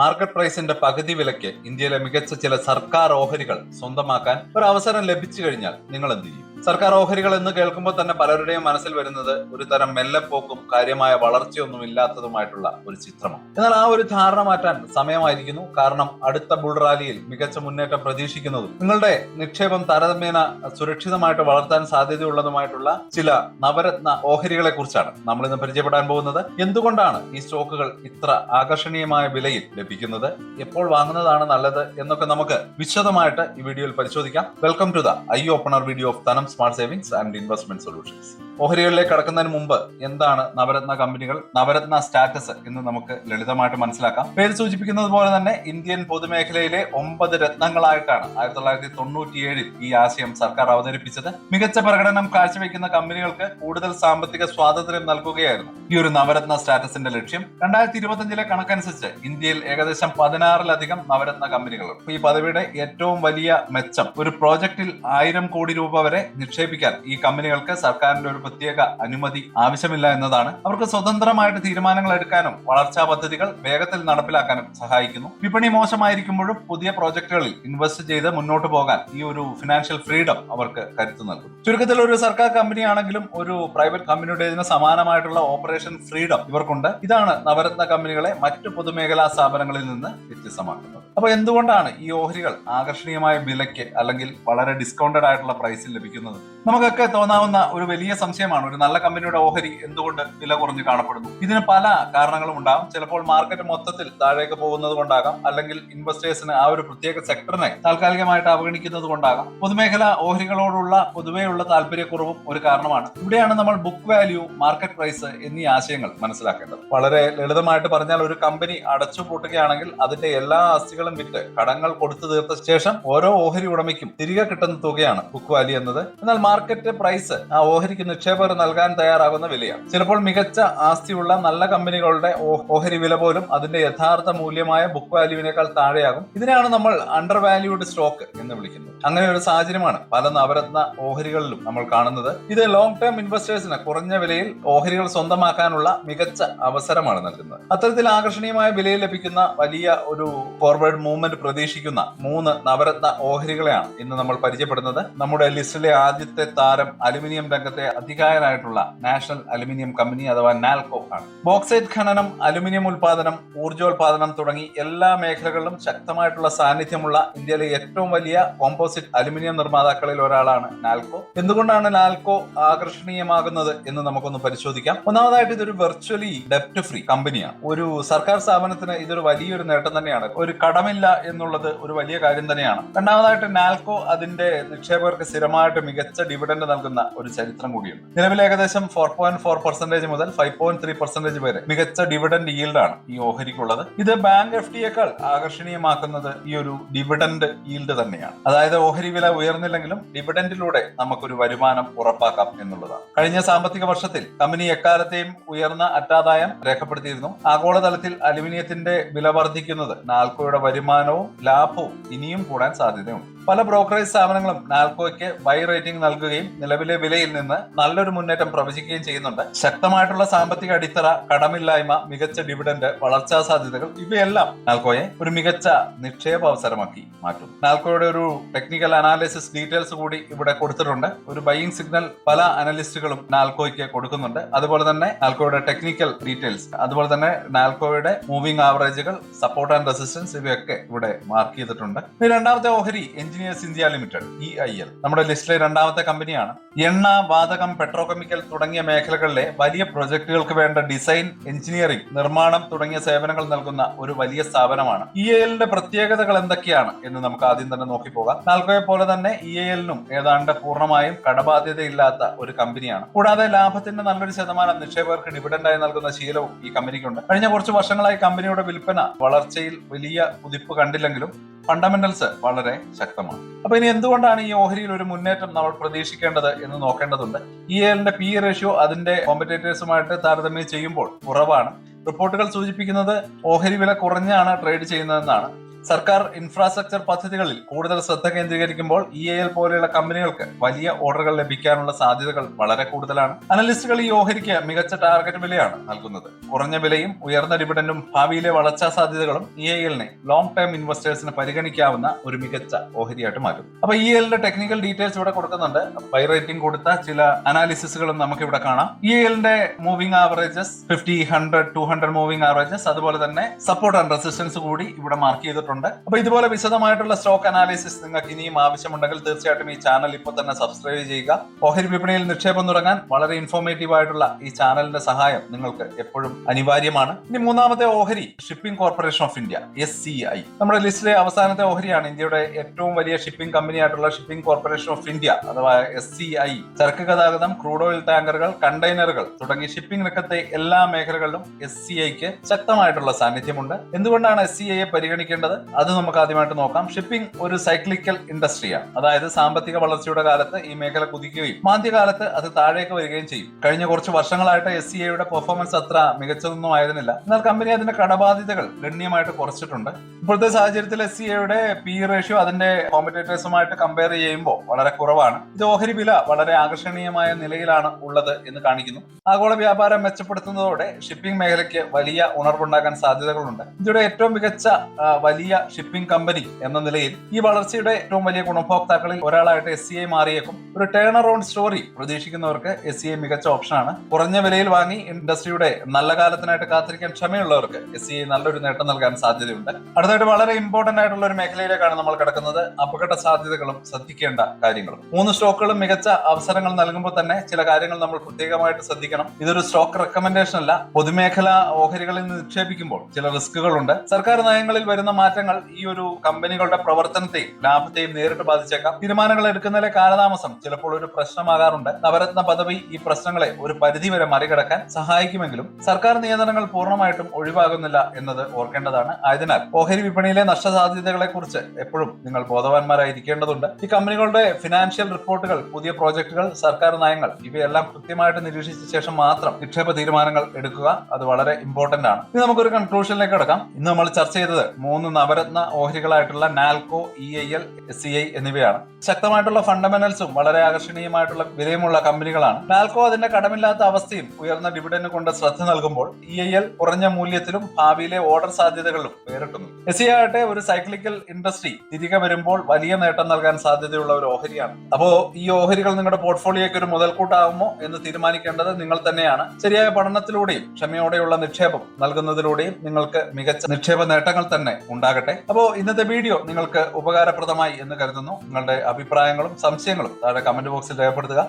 Market പ്രൈസിന്റെ പകുതി വിലയ്ക്ക് ഇന്ത്യയിലെ മികച്ച ചില സർക്കാർ ഓഹരികൾ സ്വന്തമാക്കാൻ ഒരു അവസരം ലഭിച്ചു കഴിഞ്ഞാൽ നിങ്ങൾ എന്ത് ചെയ്യും? സർക്കാർ ഓഹരികൾ എന്ന് കേൾക്കുമ്പോൾ തന്നെ പലരുടെയും മനസ്സിൽ വരുന്നത് ഒരു തരം മെല്ലെപ്പോക്കും കാര്യമായ വളർച്ചയൊന്നും ഇല്ലാത്തതുമായിട്ടുള്ള ഒരു ചിത്രമാണ്. എന്നാൽ ആ ഒരു ധാരണ മാറ്റാൻ സമയമായിരിക്കുന്നു. കാരണം അടുത്ത ബുൾ റാലിയിൽ മികച്ച മുന്നേറ്റം പ്രതീക്ഷിക്കുന്നതും നിങ്ങളുടെ നിക്ഷേപം താരതമ്യേന സുരക്ഷിതമായിട്ട് വളർത്താൻ സാധ്യതയുള്ളതുമായിട്ടുള്ള ചില നവരത്ന ഓഹരികളെ കുറിച്ചാണ് നമ്മൾ ഇന്ന് പരിചയപ്പെടാൻ പോകുന്നത്. എന്തുകൊണ്ടാണ് ഈ സ്റ്റോക്കുകൾ ഇത്ര ആകർഷണീയമായ വിലയിൽ ലഭിക്കുന്നത്, എപ്പോൾ വാങ്ങുന്നതാണ് നല്ലത് എന്നൊക്കെ നമുക്ക് വിശദമായിട്ട് ഈ വീഡിയോയിൽ പരിശോധിക്കാം. Welcome to the eye opener video of Dhanam smart savings and investment solutions. ഓഹരികളിലേക്ക് കടക്കുന്നതിന് മുമ്പ് എന്താണ് നവരത്ന കമ്പനികൾ, നവരത്ന സ്റ്റാറ്റസ് എന്ന് നമുക്ക് ലളിതമായിട്ട് മനസ്സിലാക്കാം. പേര് സൂചിപ്പിക്കുന്നത് പോലെ തന്നെ ഇന്ത്യൻ പൊതുമേഖലയിലെ 9 രത്നങ്ങളായിട്ടാണ് 1997 ഈ ആശയം സർക്കാർ അവതരിപ്പിച്ചത്. മികച്ച പ്രകടനം കാഴ്ചവെക്കുന്ന കമ്പനികൾക്ക് കൂടുതൽ സാമ്പത്തിക സ്വാതന്ത്ര്യം നൽകുകയായിരുന്നു ഈ ഒരു നവരത്ന സ്റ്റാറ്റസിന്റെ ലക്ഷ്യം. 2025 കണക്കനുസരിച്ച് ഇന്ത്യയിൽ ഏകദേശം 16-ലധികം നവരത്ന കമ്പനികളുണ്ട്. ഈ പദവിയുടെ ഏറ്റവും വലിയ മെച്ചം ഒരു പ്രോജക്റ്റിൽ 1000 കോടി രൂപ വരെ നിക്ഷേപിക്കാൻ ഈ കമ്പനികൾക്ക് സർക്കാരിന്റെ ഒരു പ്രത്യേക അനുമതി ആവശ്യമില്ല എന്നതാണ്. അവർക്ക് സ്വതന്ത്രമായിട്ട് തീരുമാനങ്ങൾ എടുക്കാനും വളർച്ചാ പദ്ധതികൾ വേഗത്തിൽ നടപ്പിലാക്കാനും സഹായിക്കുന്നു. വിപണി മോശമായിരിക്കുമ്പോഴും പുതിയ പ്രോജക്റ്റുകളിൽ ഇൻവെസ്റ്റ് ചെയ്ത് മുന്നോട്ട് പോകാൻ ഈ ഒരു ഫിനാൻഷ്യൽ ഫ്രീഡം അവർക്ക് കരുത്ത് നൽകുന്നു. ചുരുക്കത്തിൽ ഒരു സർക്കാർ കമ്പനിയാണെങ്കിലും ഒരു പ്രൈവറ്റ് കമ്പനിയുടേതിന് സമാനമായിട്ടുള്ള ഓപ്പറേഷൻ ഫ്രീഡം ഇവർക്കുണ്ട്. ഇതാണ് നവരത്ന കമ്പനികളെ മറ്റു പൊതുമേഖലാ സ്ഥാപനങ്ങളിൽ നിന്ന് വ്യത്യസ്തമാക്കുന്നത്. അപ്പൊ എന്തുകൊണ്ടാണ് ഈ ഓഹരികൾ ആകർഷണീയമായ വിലയ്ക്ക് അല്ലെങ്കിൽ വളരെ ഡിസ്കൗണ്ടഡ് ആയിട്ടുള്ള പ്രൈസിൽ ലഭിക്കുന്നത്? നമുക്കൊക്കെ തോന്നാവുന്ന ഒരു വലിയ സംശയമാണ്, ഒരു നല്ല കമ്പനിയുടെ ഓഹരി എന്തുകൊണ്ട് വില കുറഞ്ഞു കാണപ്പെടുന്നു? ഇതിന് പല കാരണങ്ങളും ഉണ്ടാകും. ചിലപ്പോൾ മാർക്കറ്റ് മൊത്തത്തിൽ താഴേക്ക് പോകുന്നത് കൊണ്ടാകാം, അല്ലെങ്കിൽ ഇൻവെസ്റ്റേഴ്സിന് ആ ഒരു പ്രത്യേക സെക്ടറിനെ താൽക്കാലികമായിട്ട് അവഗണിക്കുന്നത് കൊണ്ടാകാം. പൊതുമേഖലാ ഓഹരികളോടുള്ള പൊതുവെയുള്ള താല്പര്യക്കുറവും ഒരു കാരണമാണ്. ഇവിടെയാണ് നമ്മൾ ബുക്ക് വാല്യൂ, മാർക്കറ്റ് പ്രൈസ് എന്നീ ആശയങ്ങൾ മനസ്സിലാക്കേണ്ടത്. വളരെ ലളിതമായിട്ട് പറഞ്ഞാൽ, ഒരു കമ്പനി അടച്ചു പൂട്ടുകയാണെങ്കിൽ അതിന്റെ എല്ലാ ആസ്തികളും വിറ്റ് കടങ്ങൾ കൊടുത്തു തീർത്ത ശേഷം ഓരോ ഓഹരി ഉടമയ്ക്കും തിരികെ കിട്ടുന്ന തുകയാണ് ബുക്ക് വാല്യൂ എന്നത്. എന്നാൽ മാർക്കറ്റ് പ്രൈസ് ആ ഓഹരിക്ക് നിക്ഷേപകർ നൽകാൻ തയ്യാറാകുന്ന വിലയാണ്. ചിലപ്പോൾ മികച്ച ആസ്തിയുള്ള നല്ല കമ്പനികളുടെ ഓഹരി വില പോലും അതിന്റെ യഥാർത്ഥ മൂല്യമായ ബുക്ക് വാല്യൂവിനേക്കാൾ താഴെയാകും. ഇതിനെയാണ് നമ്മൾ അണ്ടർ വാല്യൂഡ് സ്റ്റോക്ക് എന്ന് വിളിക്കുന്നത്. അങ്ങനെ ഒരു സാഹചര്യമാണ് പല നവരത്ന ഓഹരികളിലും നമ്മൾ കാണുന്നത്. ഇത് ലോങ് ടേം ഇൻവെസ്റ്റേഴ്സിന് കുറഞ്ഞ വിലയിൽ ഓഹരികൾ സ്വന്തമാക്കാനുള്ള മികച്ച അവസരമാണ് നൽകുന്നത്. അത്തരത്തിൽ ആകർഷണീയമായ വിലയിൽ ലഭിക്കുന്ന വലിയ ഒരു ഫോർവേഡ് മൂവ്മെന്റ് പ്രതീക്ഷിക്കുന്ന 3 നവരത്ന ഓഹരികളെയാണ് ഇന്ന് നമ്മൾ പരിചയപ്പെടുന്നത്. നമ്മുടെ ലിസ്റ്റിലെ ആദ്യത്തെ താരം അലുമിനിയം രംഗത്തെ അധികായനായിട്ടുള്ള നാഷണൽ അലുമിനിയം കമ്പനി അഥവാ നാൽകോ ആണ്. ബോക്സൈറ്റ് ഖനനം, അലുമിനിയം ഉൽപാദനം, ഊർജോൽപാദനം തുടങ്ങി എല്ലാ മേഖലകളിലും ശക്തമായിട്ടുള്ള സാന്നിധ്യമുള്ള ഇന്ത്യയിലെ ഏറ്റവും വലിയ കോമ്പോസിറ്റ് അലുമിനിയം നിർമ്മാതാക്കളിൽ ഒരാളാണ് നാൽകോ. എന്തുകൊണ്ടാണ് നാൽകോ ആകർഷണീയമാകുന്നത് എന്ന് നമുക്കൊന്ന് പരിശോധിക്കാം. ഒന്നാമതായിട്ട് ഇതൊരു വെർച്വലി ഡെപ്റ്റ് ഫ്രീ കമ്പനിയാണ്. ഒരു സർക്കാർ സ്ഥാപനത്തിന് ഇതൊരു വലിയൊരു നേട്ടം തന്നെയാണ്. ഒരു കടമില്ല എന്നുള്ളത് ഒരു വലിയ കാര്യം തന്നെയാണ്. രണ്ടാമതായിട്ട് നാൽകോ അതിന്റെ നിക്ഷേപകർക്ക് സ്ഥിരമായിട്ട് മികച്ച ഡിവിഡൻഡ് നൽകുന്ന ഒരു ചരിത്രം കൂടിയുണ്ട്. നിലവിൽ ഏകദേശം 4.4% മുതൽ 5.3% വരെ മികച്ച ഡിവിഡൻഡ് ഈൽഡാണ് ഈ ഓഹരിക്കുള്ളത്. ഇത് ബാങ്ക് FD ആകർഷണീയമാക്കുന്നത് ഈ ഒരു ഡിവിഡൻഡ് ഈൽഡ് തന്നെയാണ്. അതായത് ഓഹരി വില ഉയർന്നില്ലെങ്കിലും ഡിവിഡൻഡിലൂടെ നമുക്കൊരു വരുമാനം ഉറപ്പാക്കാം എന്നുള്ളതാണ്. കഴിഞ്ഞ സാമ്പത്തിക വർഷത്തിൽ കമ്പനി എക്കാലത്തെയും ഉയർന്ന അറ്റാദായം രേഖപ്പെടുത്തിയിരുന്നു. ആഗോളതലത്തിൽ അലുമിനിയത്തിന്റെ വില വർദ്ധിക്കുന്നത് നാൽകോയുടെ വരുമാനവും ലാഭവും ഇനിയും കൂടാൻ സാധ്യതയുണ്ട്. പല ബ്രോക്കറേജ് സ്ഥാപനങ്ങളും നാൽകോയ്ക്ക് ബൈ റേറ്റിംഗ് നൽകുകയും നിലവിലെ വിലയിൽ നിന്ന് നല്ലൊരു മുന്നേറ്റം പ്രവചിക്കുകയും ചെയ്യുന്നുണ്ട്. ശക്തമായിട്ടുള്ള സാമ്പത്തിക അടിത്തറ, കടമില്ലായ്മ, മികച്ച ഡിവിഡൻഡ്, വളർച്ചാ സാധ്യതകൾ ഇവയെല്ലാം നാൽകോയെ ഒരു മികച്ച നിക്ഷേപ അവസരമാക്കി മാറ്റും. നാൽകോയുടെ ഒരു ടെക്നിക്കൽ അനാലിസിസ് ഡീറ്റെയിൽസ് കൂടി ഇവിടെ കൊടുത്തിട്ടുണ്ട്. ഒരു ബൈയിങ് സിഗ്നൽ പല അനലിസ്റ്റുകളും നാൽകോയ്ക്ക് കൊടുക്കുന്നുണ്ട്. അതുപോലെ തന്നെ നാൽകോയുടെ ടെക്നിക്കൽ ഡീറ്റെയിൽസ്, അതുപോലെ തന്നെ നാൽകോയുടെ മൂവിംഗ് ആവറേജുകൾ, സപ്പോർട്ട് ആൻഡ് റെസിസ്റ്റൻസ് ഇവയൊക്കെ ഇവിടെ മാർക്ക് ചെയ്തിട്ടുണ്ട്. രണ്ടാമത്തെ ഓഹരി എഞ്ചിനീയേഴ്സ് ഇന്ത്യ ലിമിറ്റഡ് EIL നമ്മുടെ ലിസ്റ്റിലെ രണ്ടാമത്തെ കമ്പനിയാണ്. എണ്ണ, വാതകം, പെട്രോകെമിക്കൽ തുടങ്ങിയ മേഖലകളിലെ വലിയ പ്രൊജക്ടുകൾക്ക് വേണ്ട ഡിസൈൻ, എഞ്ചിനീയറിംഗ്, നിർമ്മാണം തുടങ്ങിയ സേവനങ്ങൾ നൽകുന്ന ഒരു വലിയ സ്ഥാപനമാണ്. EILന്റെ പ്രത്യേകതകൾ എന്തൊക്കെയാണ് എന്ന് നമുക്ക് ആദ്യം തന്നെ നോക്കിപ്പോകാം. നാൽകോയെ പോലെ തന്നെ EILനും ഏതാണ്ട് പൂർണ്ണമായും കടബാധ്യതയില്ലാത്ത ഒരു കമ്പനിയാണ്. കൂടാതെ ലാഭത്തിന്റെ നല്ലൊരു ശതമാനം നിക്ഷേപകർക്ക് ഡിവിഡൻഡായി നൽകുന്ന ശീലവും ഈ കമ്പനിക്കുണ്ട്. കഴിഞ്ഞ കുറച്ച് വർഷങ്ങളായി കമ്പനിയുടെ വിൽപ്പന വളർച്ചയിൽ വലിയ കുതിപ്പ് കണ്ടില്ലെങ്കിലും ഫണ്ടമെന്റൽസ് വളരെ ശക്തമാണ്. അപ്പൊ ഇനി എന്തുകൊണ്ടാണ് ഈ ഓഹരിയിൽ ഒരു മുന്നേറ്റം നമ്മൾ പ്രതീക്ഷിക്കേണ്ടത് എന്ന് നോക്കേണ്ടതുണ്ട്. EILന്റെ PE റേഷ്യോ അതിന്റെ കോമ്പറ്റേറ്റേഴ്സുമായിട്ട് താരതമ്യം ചെയ്യുമ്പോൾ കുറവാണ്. റിപ്പോർട്ടുകൾ സൂചിപ്പിക്കുന്നത് ഓഹരി വില കുറഞ്ഞാണ് ട്രേഡ് ചെയ്യുന്നതെന്നാണ്. സർക്കാർ ഇൻഫ്രാസ്ട്രക്ചർ പദ്ധതികളിൽ കൂടുതൽ ശ്രദ്ധ കേന്ദ്രീകരിക്കുമ്പോൾ EIL പോലെയുള്ള കമ്പനികൾക്ക് വലിയ ഓർഡറുകൾ ലഭിക്കാനുള്ള സാധ്യതകൾ വളരെ കൂടുതലാണ്. അനലിസ്റ്റുകൾ ഈ ഓഹരിക്ക് മികച്ച ടാർഗറ്റ് വിലയാണ് നൽകുന്നത്. കുറഞ്ഞ വിലയും ഉയർന്ന ഡിവിഡൻഡും ഭാവിയിലെ വളർച്ചാ സാധ്യതകളും EIL-നെ ലോങ് ടേം ഇൻവെസ്റ്റേഴ്സിന് പരിഗണിക്കാവുന്ന ഒരു മികച്ച ഓഹരിയായിട്ട് മാറ്റും. അപ്പൊ EIL-ന്റെ ടെക്നിക്കൽ ഡീറ്റെയിൽസ് ഇവിടെ കൊടുക്കുന്നുണ്ട്. ബൈ റേറ്റിംഗ് കൊടുത്ത ചില അനാലിസിസുകളും നമുക്ക് ഇവിടെ കാണാം. EIL-ന്റെ മൂവിംഗ് ആവറേജസ് 50, 100, 200 മൂവിംഗ് ആവറേജസ്, അതുപോലെ തന്നെ സപ്പോർട്ട് ആൻഡ് റെസിസ്റ്റൻസ് കൂടി ഇവിടെ മാർക്ക് ചെയ്തിട്ടുണ്ട്. അപ്പൊ ഇതുപോലെ വിശദമായിട്ടുള്ള സ്റ്റോക്ക് അനാലിസിസ് നിങ്ങൾക്ക് ഇനിയും ആവശ്യമുണ്ടെങ്കിൽ തീർച്ചയായിട്ടും ഈ ചാനൽ ഇപ്പോൾ തന്നെ സബ്സ്ക്രൈബ് ചെയ്യുക. ഓഹരി വിപണിയിൽ നിക്ഷേപം തുടങ്ങാൻ വളരെ ഇൻഫോർമേറ്റീവ് ആയിട്ടുള്ള ഈ ചാനലിന്റെ സഹായം നിങ്ങൾക്ക് എപ്പോഴും അനിവാര്യമാണ്. ഇനി മൂന്നാമത്തെ ഓഹരി shipping corporation of India, SCI. നമ്മുടെ ലിസ്റ്റിലെ അവസാനത്തെ ഓഹരിയാണ്. ഇന്ത്യയുടെ ഏറ്റവും വലിയ ഷിപ്പിംഗ് കമ്പനിയായിട്ടുള്ള ഷിപ്പിംഗ് കോർപ്പറേഷൻ ഓഫ് ഇന്ത്യ അഥവാ SCI ചരക്ക് ഗതാഗതം, ക്രൂഡ് ഓയിൽ ടാങ്കറുകൾ, കണ്ടെയ്നറുകൾ തുടങ്ങി ഷിപ്പിംഗ് രംഗത്തെ എല്ലാ മേഖലകളിലും SCIക്ക് ശക്തമായിട്ടുള്ള സാന്നിധ്യമുണ്ട്. എന്തുകൊണ്ടാണ് SCIയെ പരിഗണിക്കേണ്ടത്? അത് നമുക്ക് ആദ്യമായിട്ട് നോക്കാം. ഷിപ്പിംഗ് ഒരു സൈക്ലിക്കൽ ഇൻഡസ്ട്രിയാണ്. അതായത് സാമ്പത്തിക വളർച്ചയുടെ കാലത്ത് ഈ മേഖല കുതിക്കുകയും മാന്ദ്യകാലത്ത് അത് താഴേക്ക് വരികയും ചെയ്യും. കഴിഞ്ഞ കുറച്ച് വർഷങ്ങളായിട്ട് SCIയുടെ പെർഫോമൻസ് അത്ര മികച്ചതൊന്നും ആയിരുന്നില്ല. എന്നാൽ കമ്പനി അതിന്റെ കടബാധ്യതകൾ ഗണ്യമായിട്ട് കുറച്ചിട്ടുണ്ട്. ഇപ്പോഴത്തെ സാഹചര്യത്തിൽ SCIയുടെ PE റേഷ്യോ അതിന്റെ കോമ്പറ്റേറ്റേഴ്സുമായിട്ട് കമ്പയർ ചെയ്യുമ്പോൾ വളരെ കുറവാണ്. ഇത് ഓഹരി വില വളരെ ആകർഷണീയമായ നിലയിലാണ് ഉള്ളത് എന്ന് കാണിക്കുന്നു. ആഗോള വ്യാപാരം മെച്ചപ്പെടുത്തുന്നതോടെ ഷിപ്പിംഗ് മേഖലയ്ക്ക് വലിയ ഉണർവുണ്ടാകാൻ സാധ്യതകളുണ്ട്. ഇന്ത്യയുടെ ഏറ്റവും മികച്ച വലിയ ഷിപ്പിംഗ് കമ്പനി എന്ന നിലയിൽ ഈ വളർച്ചയുടെ ഏറ്റവും വലിയ ഗുണഭോക്താക്കളിൽ ഒരാളായിട്ട് SCI മാറിയേക്കും. ഒരു ടേൺ അറൗണ്ട് സ്റ്റോറി പ്രതീക്ഷിക്കുന്നവർക്ക് SCI മികച്ച ഓപ്ഷനാണ്. കുറഞ്ഞ വിലയിൽ വാങ്ങി ഇൻഡസ്ട്രിയുടെ നല്ല കാലത്തിനായിട്ട് കാത്തിരിക്കാൻ ക്ഷമയുള്ളവർക്ക് SCI നല്ലൊരു നേട്ടം നൽകാൻ സാധ്യതയുണ്ട്. അടുത്തായിട്ട് വളരെ ഇമ്പോർട്ടന്റ് ആയിട്ടുള്ള ഒരു മേഖലയിലേക്കാണ് നമ്മൾ കിടക്കുന്നത്. അപകട സാധ്യതകളും ശ്രദ്ധിക്കേണ്ട കാര്യങ്ങളും. 3 സ്റ്റോക്കുകളും മികച്ച അവസരങ്ങൾ നൽകുമ്പോൾ തന്നെ ചില കാര്യങ്ങൾ നമ്മൾ പ്രത്യേകമായിട്ട് ശ്രദ്ധിക്കണം. ഇതൊരു സ്റ്റോക്ക് റെക്കമെൻഡേഷൻ അല്ല. പൊതുമേഖലാ ഓഹരികളിൽ നിക്ഷേപിക്കുമ്പോൾ ചില റിസ്കുകളുണ്ട്. സർക്കാർ നയങ്ങളിൽ വരുന്ന മാറ്റങ്ങൾ ഈ ഒരു കമ്പനികളുടെ പ്രവർത്തനത്തെയും ലാഭത്തെയും നേരിട്ട് ബാധിച്ചേക്കാം. തീരുമാനങ്ങൾ എടുക്കുന്നതിലെ കാലതാമസം ചിലപ്പോൾ ഒരു പ്രശ്നമാകാറുണ്ട്. നവരത്ന പദവി ഈ പ്രശ്നങ്ങളെ ഒരു പരിധിവരെ മറികടക്കാൻ സഹായിക്കുമെങ്കിലും സർക്കാർ നിയന്ത്രണങ്ങൾ പൂർണ്ണമായിട്ടും ഒഴിവാകുന്നില്ല എന്നത് ഓർക്കേണ്ടതാണ്. ആയതിനാൽ ഓഹരി വിപണിയിലെ നഷ്ടസാധ്യതകളെ കുറിച്ച് എപ്പോഴും നിങ്ങൾ ബോധവാന്മാരായിരിക്കേണ്ടതുണ്ട്. ഈ കമ്പനികളുടെ ഫിനാൻഷ്യൽ റിപ്പോർട്ടുകൾ, പുതിയ പ്രോജക്ടുകൾ, സർക്കാർ നയങ്ങൾ ഇവയെല്ലാം കൃത്യമായിട്ട് നിരീക്ഷിച്ച ശേഷം മാത്രം നിക്ഷേപ തീരുമാനങ്ങൾ എടുക്കുക. അത് വളരെ ഇമ്പോർട്ടന്റ് ആണ്. ഇനി നമുക്കൊരു കൺക്ലൂഷനിലേക്ക് കിടക്കാം. ഇന്ന് നമ്മൾ ചർച്ച ചെയ്തത് 3 നവരത്ന ഓഹരികളായിട്ടുള്ള നാൽക്കോ, EIL, SCI എന്നിവയാണ്. ശക്തമായിട്ടുള്ള ഫണ്ടമെന്റൽസും വളരെ ആകർഷണീയമായിട്ടുള്ള വിലയുമുള്ള കമ്പനികളാണ്. നാൽക്കോ അതിന്റെ കടമില്ലാത്ത അവസ്ഥയും ഉയർന്ന ഡിവിഡൻഡ് കൊണ്ട് ശ്രദ്ധ നൽകുമ്പോൾ EIL കുറഞ്ഞ മൂല്യത്തിലും ഭാവിയിലെ ഓർഡർ സാധ്യതകളിലും വേറിട്ടുന്നു. SCI ആകട്ടെ ഒരു സൈക്ലിക്കൽ ഇൻഡസ്ട്രി തിരികെ വരുമ്പോൾ വലിയ നേട്ടം നൽകാൻ സാധ്യതയുള്ള ഒരു ഓഹരിയാണ്. അപ്പോ ഈ ഓഹരികൾ നിങ്ങളുടെ പോർട്ട്ഫോളിയോയ്ക്ക് ഒരു മുതൽക്കൂട്ടാകുമോ എന്ന് തീരുമാനിക്കേണ്ടത് നിങ്ങൾ തന്നെയാണ്. ശരിയായ പഠനത്തിലൂടെയും ക്ഷമയോടെയുള്ള നിക്ഷേപം നൽകുന്നതിലൂടെയും നിങ്ങൾക്ക് മികച്ച നിക്ഷേപ നേട്ടങ്ങൾ തന്നെ ഉണ്ടാകട്ടെ. അപ്പോൾ ഇന്നത്തെ വീഡിയോ നിങ്ങൾക്ക് ഉപകാരപ്രദമായി എന്ന് കരുതുന്നു. നിങ്ങളുടെ അഭിപ്രായങ്ങളും സംശയങ്ങളും താഴെ കമന്റ് ബോക്സിൽ രേഖപ്പെടുത്തുക.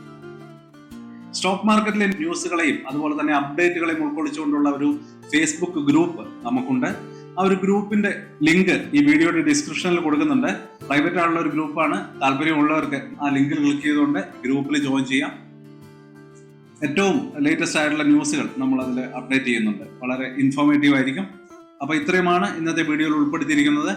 സ്റ്റോക്ക് മാർക്കറ്റിലെ ന്യൂസുകളെയും അതുപോലെ തന്നെ അപ്ഡേറ്റുകളെയും ഉൾക്കൊള്ളിച്ചുകൊണ്ടുള്ള ഒരു ഫേസ്ബുക്ക് ഗ്രൂപ്പ് നമുക്കുണ്ട്. ആ ഒരു ഗ്രൂപ്പിന്റെ ലിങ്ക് ഈ വീഡിയോയുടെ ഡിസ്ക്രിപ്ഷനിൽ കൊടുക്കുന്നുണ്ട്. പ്രൈവറ്റ് ആയിട്ടുള്ള ഒരു ഗ്രൂപ്പാണ്. താല്പര്യമുള്ളവർക്ക് ആ ലിങ്കിൽ ക്ലിക്ക് ചെയ്തുകൊണ്ട് ഗ്രൂപ്പിൽ ജോയിൻ ചെയ്യാം. ഏറ്റവും ലേറ്റസ്റ്റ് ആയിട്ടുള്ള ന്യൂസുകൾ നമ്മൾ അതിൽ അപ്ഡേറ്റ് ചെയ്യുന്നുണ്ട്. വളരെ ഇൻഫോർമേറ്റീവ് ആയിരിക്കും. അപ്പോൾ ഇത്രയുമാണ് ഇന്നത്തെ വീഡിയോയിൽ ഉൾപ്പെടുത്തിയിരിക്കുന്നത്.